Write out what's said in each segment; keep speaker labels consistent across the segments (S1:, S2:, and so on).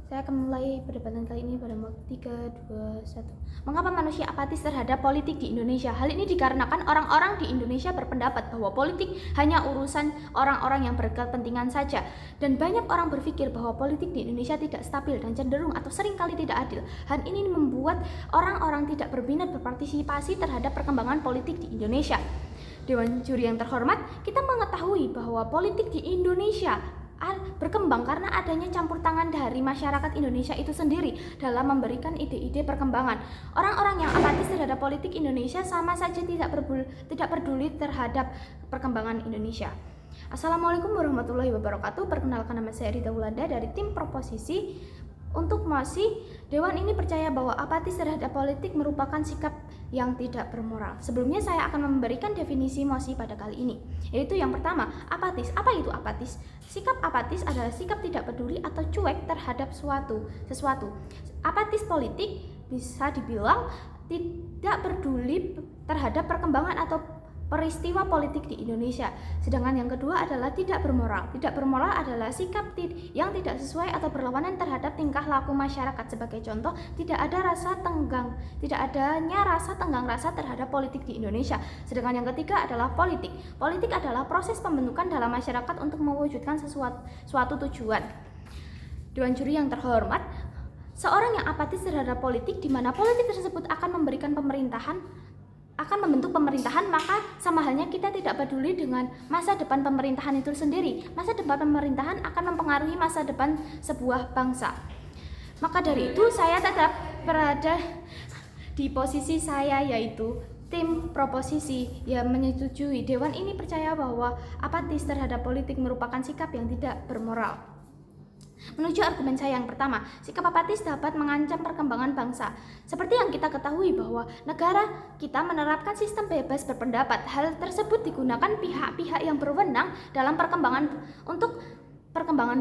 S1: Saya akan mulai perdebatan kali ini pada waktu 3, 2, 1. Mengapa manusia apatis terhadap politik di Indonesia? Hal ini dikarenakan orang-orang di Indonesia berpendapat bahwa politik hanya urusan orang-orang yang berkepentingan saja. Dan banyak orang berpikir bahwa politik di Indonesia tidak stabil dan cenderung atau seringkali tidak adil. Hal ini membuat orang-orang tidak berminat berpartisipasi terhadap perkembangan politik di Indonesia. Dewan juri yang terhormat, kita mengetahui bahwa politik di Indonesia berkembang karena adanya campur tangan dari masyarakat Indonesia itu sendiri dalam memberikan ide-ide perkembangan. Orang-orang yang apatis terhadap politik Indonesia sama saja tidak peduli terhadap perkembangan Indonesia. Assalamualaikum warahmatullahi wabarakatuh. Perkenalkan, nama saya Rita Wulanda dari tim proposisi. Untuk mosi, Dewan ini percaya bahwa apatis terhadap politik merupakan sikap yang tidak bermoral. Sebelumnya saya akan memberikan definisi mosi pada kali ini, yaitu yang pertama, apatis. Apa itu apatis? Sikap apatis adalah sikap tidak peduli atau cuek terhadap sesuatu. Apatis politik bisa dibilang tidak peduli terhadap perkembangan atau peristiwa politik di Indonesia. Sedangkan yang kedua adalah tidak bermoral. Tidak bermoral adalah sikap yang tidak sesuai atau berlawanan terhadap tingkah laku masyarakat. Sebagai contoh, tidak adanya rasa tenggang rasa terhadap politik di Indonesia. Sedangkan yang ketiga adalah politik. Politik adalah proses pembentukan dalam masyarakat untuk mewujudkan suatu tujuan. Dewan juri yang terhormat, seorang yang apatis terhadap politik di mana politik tersebut akan membentuk pemerintahan, maka sama halnya kita tidak peduli dengan masa depan pemerintahan itu sendiri. Masa depan pemerintahan akan mempengaruhi masa depan sebuah bangsa. Maka dari itu saya tetap berada di posisi saya, yaitu tim proposisi yang menyetujui. Dewan ini percaya bahwa apatis terhadap politik merupakan sikap yang tidak bermoral. Menuju argumen saya yang pertama, sikap apatis dapat mengancam perkembangan bangsa. Seperti yang kita ketahui bahwa negara kita menerapkan sistem bebas berpendapat. Hal tersebut digunakan pihak-pihak yang berwenang dalam perkembangan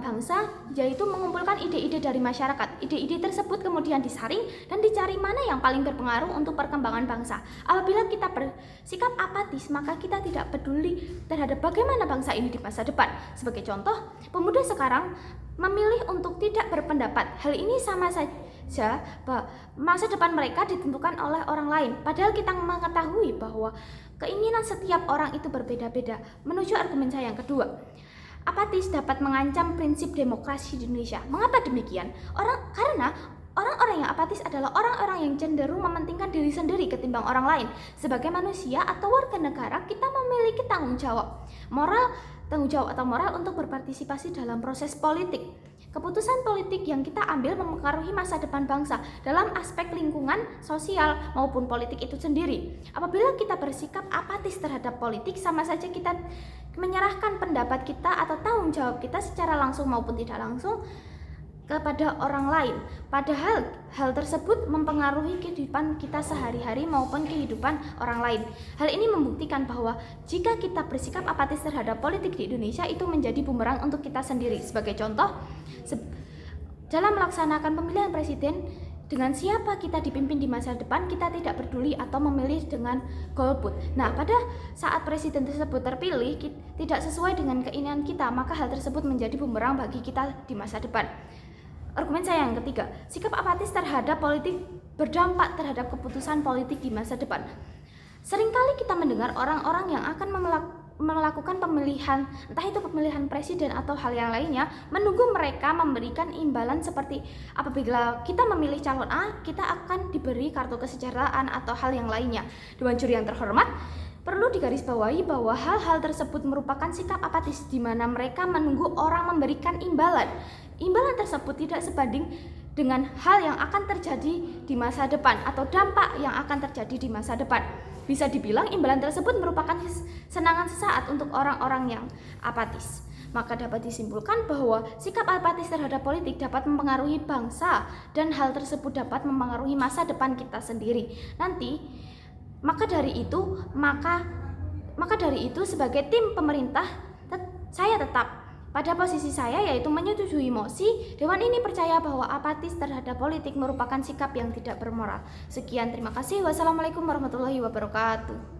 S1: bangsa, yaitu mengumpulkan ide-ide dari masyarakat. Ide-ide tersebut kemudian disaring dan dicari mana yang paling berpengaruh untuk perkembangan bangsa. Apabila kita bersikap apatis, maka kita tidak peduli terhadap bagaimana bangsa ini di masa depan. Sebagai contoh, pemuda sekarang memilih untuk tidak berpendapat. Hal ini sama saja bahwa masa depan mereka ditentukan oleh orang lain. Padahal kita mengetahui bahwa keinginan setiap orang itu berbeda-beda. Menuju argumen saya yang kedua, apatis dapat mengancam prinsip demokrasi di Indonesia. Mengapa demikian? Karena orang-orang yang apatis adalah orang-orang yang cenderung mementingkan diri sendiri ketimbang orang lain. Sebagai manusia atau warga negara, kita memiliki tanggung jawab atau moral untuk berpartisipasi dalam proses politik. Keputusan politik yang kita ambil mempengaruhi masa depan bangsa dalam aspek lingkungan, sosial, maupun politik itu sendiri. Apabila kita bersikap apatis terhadap politik, sama saja kita menyerahkan pendapat kita atau tanggung jawab kita secara langsung maupun tidak langsung kepada orang lain. Padahal hal tersebut mempengaruhi kehidupan kita sehari-hari maupun kehidupan orang lain. Hal ini membuktikan bahwa jika kita bersikap apatis terhadap politik di Indonesia, itu menjadi bumerang untuk kita sendiri. Sebagai contoh, dalam melaksanakan pemilihan presiden, dengan siapa kita dipimpin di masa depan, kita tidak peduli atau memilih dengan golput. Nah, pada saat presiden tersebut terpilih tidak sesuai dengan keinginan kita, maka hal tersebut menjadi bumerang bagi kita di masa depan. Argumen saya yang ketiga, sikap apatis terhadap politik berdampak terhadap keputusan politik di masa depan. Seringkali kita mendengar orang-orang yang akan melakukan pemilihan, entah itu pemilihan presiden atau hal yang lainnya, menunggu mereka memberikan imbalan seperti apabila kita memilih calon A, kita akan diberi kartu kesejahteraan atau hal yang lainnya. Dewan juri yang terhormat, perlu digarisbawahi bahwa hal-hal tersebut merupakan sikap apatis di mana mereka menunggu orang memberikan imbalan. Imbalan tersebut tidak sebanding dengan hal yang akan terjadi di masa depan atau dampak yang akan terjadi di masa depan. Bisa dibilang imbalan tersebut merupakan senangan sesaat untuk orang-orang yang apatis. Maka dapat disimpulkan bahwa sikap apatis terhadap politik dapat mempengaruhi bangsa dan hal tersebut dapat mempengaruhi masa depan kita sendiri. Maka dari itu sebagai tim pemerintah, saya tetap pada posisi saya, yaitu menyetujui mosi. Dewan ini percaya bahwa apatis terhadap politik merupakan sikap yang tidak bermoral. Sekian, terima kasih. Wassalamualaikum warahmatullahi wabarakatuh.